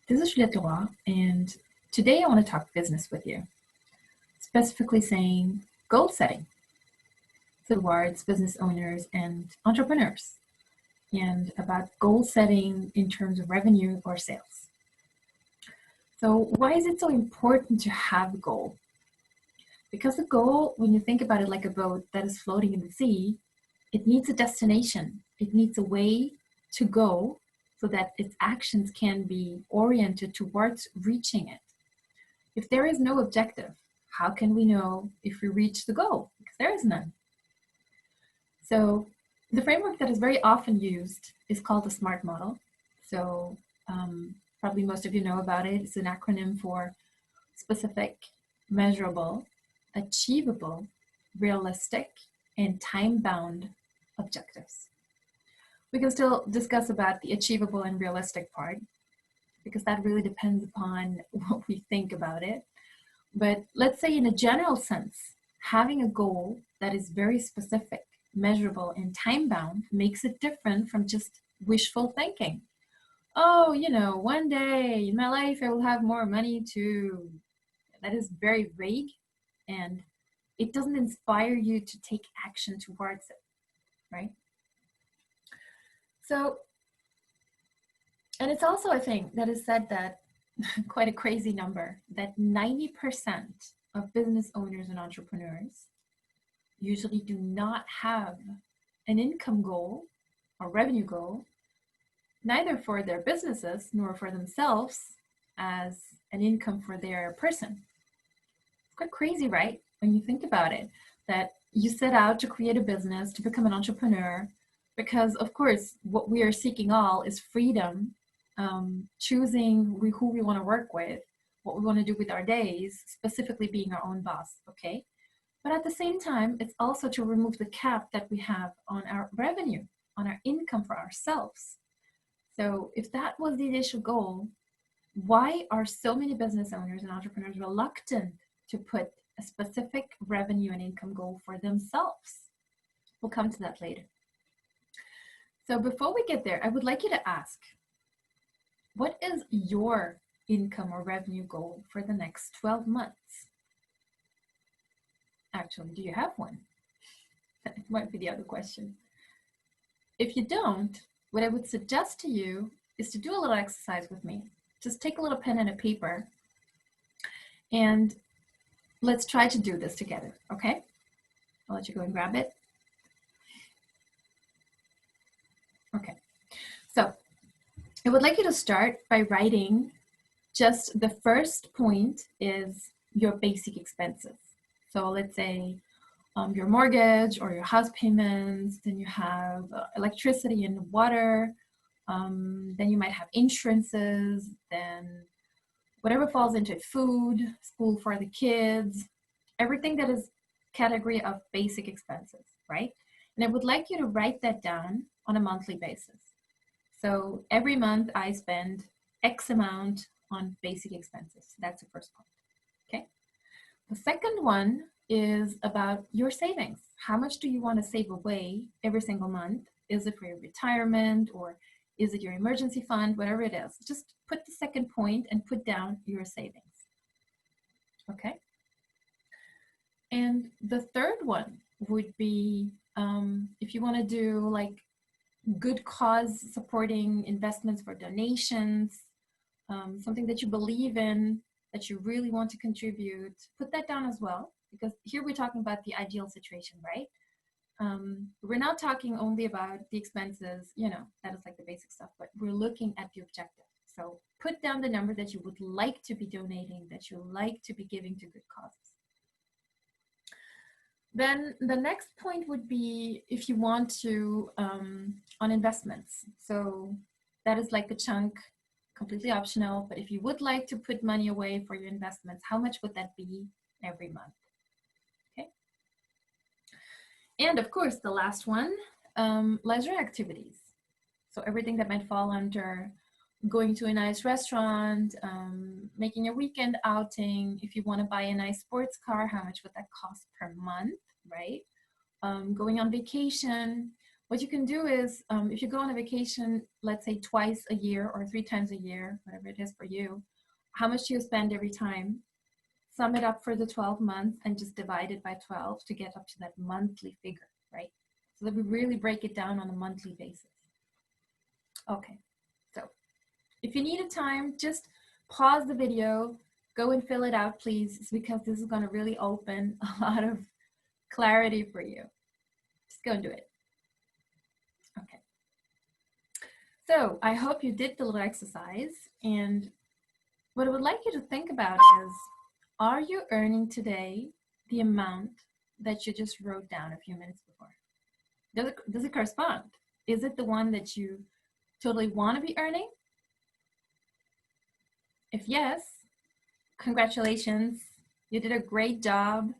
This is Juliet, and today I want to talk business with you, specifically saying goal setting towards business owners and entrepreneurs, and about goal setting in terms of revenue or sales. So why is it so important to have a goal? Because a goal, when you think about it like a boat that is floating in the sea, it needs a destination. It needs a way to go so that its actions can be oriented towards reaching it. If there is no objective, how can we know if we reach the goal? Because there is none. So the framework that is very often used is called the SMART model. So probably most of you know about it. It's an acronym for specific, measurable, achievable, realistic, and time-bound objectives. We can still discuss about the achievable and realistic part, because that really depends upon what we think about it. But let's say in a general sense, having a goal that is very specific, measurable, and time-bound makes it different from just wishful thinking. Oh, one day in my life I will have more money too. That is very vague, and it doesn't inspire you to take action towards it, right? So, and it's also a thing that is said that quite a crazy number, that 90% of business owners and entrepreneurs usually do not have an income goal or revenue goal, neither for their businesses nor for themselves as an income for their person. It's quite crazy, right? When you think about it, that you set out to create a business, to become an entrepreneur, because of course, what we are seeking all is freedom, choosing who we want to work with, what we want to do with our days, specifically being our own boss, okay? But at the same time, it's also to remove the cap that we have on our revenue, on our income for ourselves. So if that was the initial goal, why are so many business owners and entrepreneurs reluctant to put a specific revenue and income goal for themselves? We'll come to that later. So before we get there, I would like you to ask, what is your income or revenue goal for the next 12 months? Actually, do you have one? That might be the other question. If you don't, what I would suggest to you is to do a little exercise with me. Just take a little pen and a paper, and let's try to do this together, okay? I'll let you go and grab it. Okay, so I would like you to start by writing just the first point is your basic expenses. So let's say your mortgage or your house payments, then you have electricity and water, then you might have insurances, then whatever falls into it, food, school for the kids, everything that is category of basic expenses, right? And I would like you to write that down on a monthly basis. So every month I spend X amount on basic expenses. That's the first point, okay? The second one is about your savings. How much do you want to save away every single month? Is it for your retirement, or is it your emergency fund? Whatever it is, just put the second point and put down your savings, okay? And the third one would be if you want to do like good cause supporting investments for donations, something that you believe in, that you really want to contribute, put that down as well, because here we're talking about the ideal situation, right? We're not talking only about the expenses, that is like the basic stuff, but we're looking at the objective. So put down the number that you would like to be donating, that you like to be giving to good causes. Then the next point would be if you want to, on investments. So that is like a chunk, completely optional, but if you would like to put money away for your investments, how much would that be every month? Okay. And of course, the last one, leisure activities. So everything that might fall under going to a nice restaurant, making a weekend outing. If you want to buy a nice sports car, how much would that cost per month, right? Going on vacation, What you can do is, if you go on a vacation, let's say twice a year or 3 times a year, whatever it is for you, how much do you spend every time? Sum it up for the 12 months and just divide it by 12 to get up to that monthly figure, right? So that we really break it down on a monthly basis. Okay, so if you need a time, just pause the video, go and fill it out, please. It's because this is going to really open a lot of clarity for you. Just go and do it. Okay. So I hope you did the little exercise, and what I would like you to think about is, are you earning today the amount that you just wrote down a few minutes before? Does it correspond? Is it the one that you totally want to be earning? If yes, congratulations. You did a great job.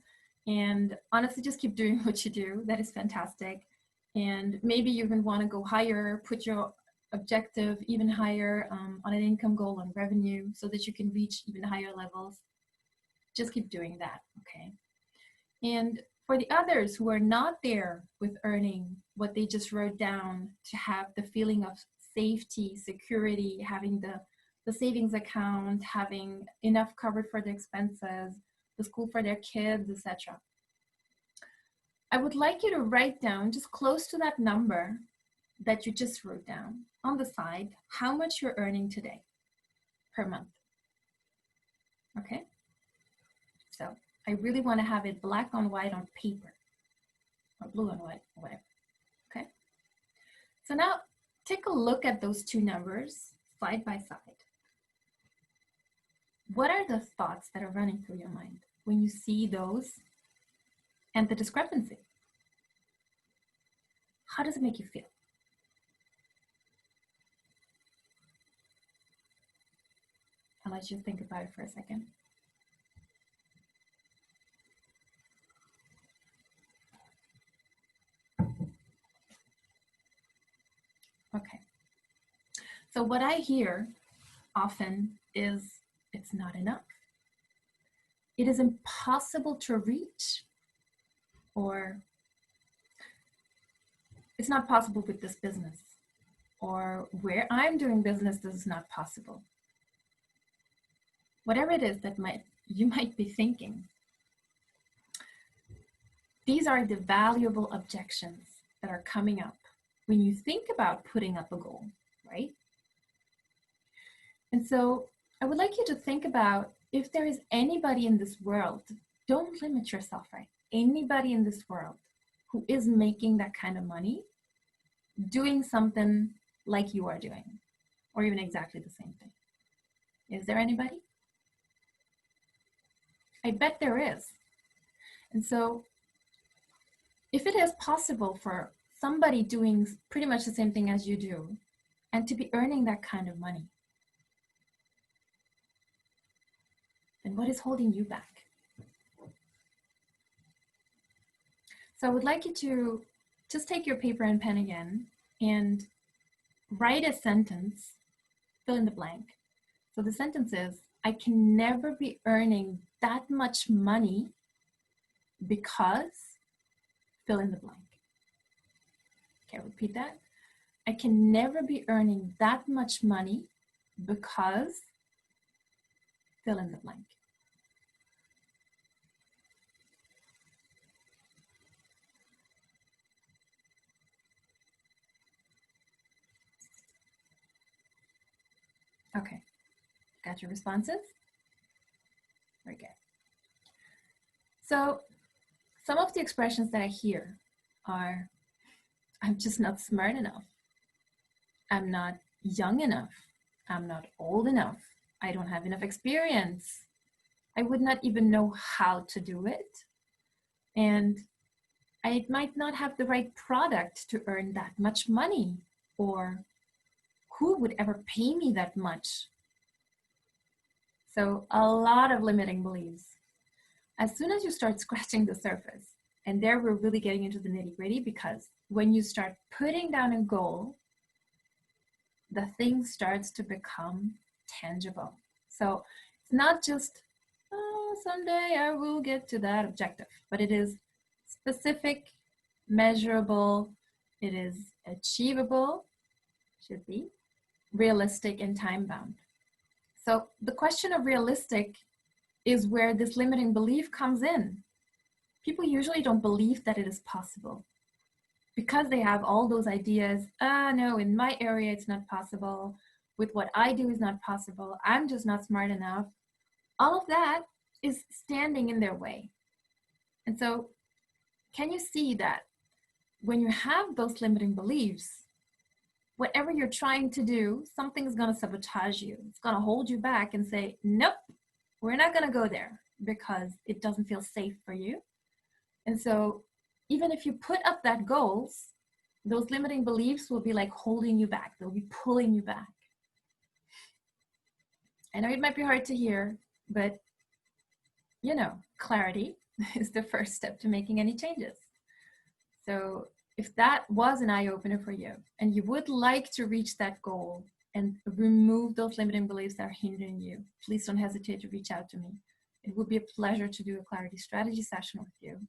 And honestly, just keep doing what you do. That is fantastic. And maybe you even want to go higher, put your objective even higher on an income goal, on revenue, so that you can reach even higher levels. Just keep doing that, okay? And for the others who are not there with earning what they just wrote down, to have the feeling of safety, security, having the savings account, having enough covered for the expenses, the school for their kids, etc. I would like you to write down, just close to that number that you just wrote down, on the side, how much you're earning today per month. Okay? So I really want to have it black on white on paper, or blue on white, or whatever. Okay? So now take a look at those two numbers side by side. What are the thoughts that are running through your mind when you see those and the discrepancy? How does it make you feel? I'll let you think about it for a second. Okay. So what I hear often is, it's not enough. It is impossible to reach, or it's not possible with this business, or where I'm doing business, this is not possible. Whatever it is that you might be thinking, these are the valuable objections that are coming up when you think about putting up a goal, right? And so I would like you to think about, if there is anybody in this world, don't limit yourself, right? Anybody in this world who is making that kind of money, doing something like you are doing, or even exactly the same thing. Is there anybody? I bet there is. And so if it is possible for somebody doing pretty much the same thing as you do, and to be earning that kind of money, then what is holding you back? So I would like you to just take your paper and pen again and write a sentence, fill in the blank. So the sentence is, I can never be earning that much money because, fill in the blank. Okay, repeat that. I can never be earning that much money because, fill in the blank. Okay, got your responses? Very good. So some of the expressions that I hear are, I'm just not smart enough. I'm not young enough. I'm not old enough. I don't have enough experience. I would not even know how to do it. And I might not have the right product to earn that much money, or who would ever pay me that much? So a lot of limiting beliefs. As soon as you start scratching the surface, and there we're really getting into the nitty-gritty, because when you start putting down a goal, the thing starts to become tangible. So it's not just, oh, someday I will get to that objective, but it is specific, measurable, It is achievable, should be, realistic, and time-bound. So the question of realistic is where this limiting belief comes in. People usually don't believe that it is possible because they have all those ideas. No, in my area it's not possible. With what I do is not possible. I'm just not smart enough. All of that is standing in their way. And so, can you see that when you have those limiting beliefs, whatever you're trying to do, something's going to sabotage you. It's going to hold you back and say, nope, we're not going to go there because it doesn't feel safe for you. And so even if you put up that goals, those limiting beliefs will be like holding you back. They'll be pulling you back. I know it might be hard to hear, but you know, clarity is the first step to making any changes. So if that was an eye-opener for you and you would like to reach that goal and remove those limiting beliefs that are hindering you, please don't hesitate to reach out to me. It would be a pleasure to do a clarity strategy session with you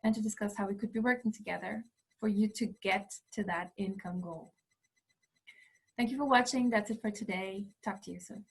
and to discuss how we could be working together for you to get to that income goal. Thank you for watching. That's it for today. Talk to you soon.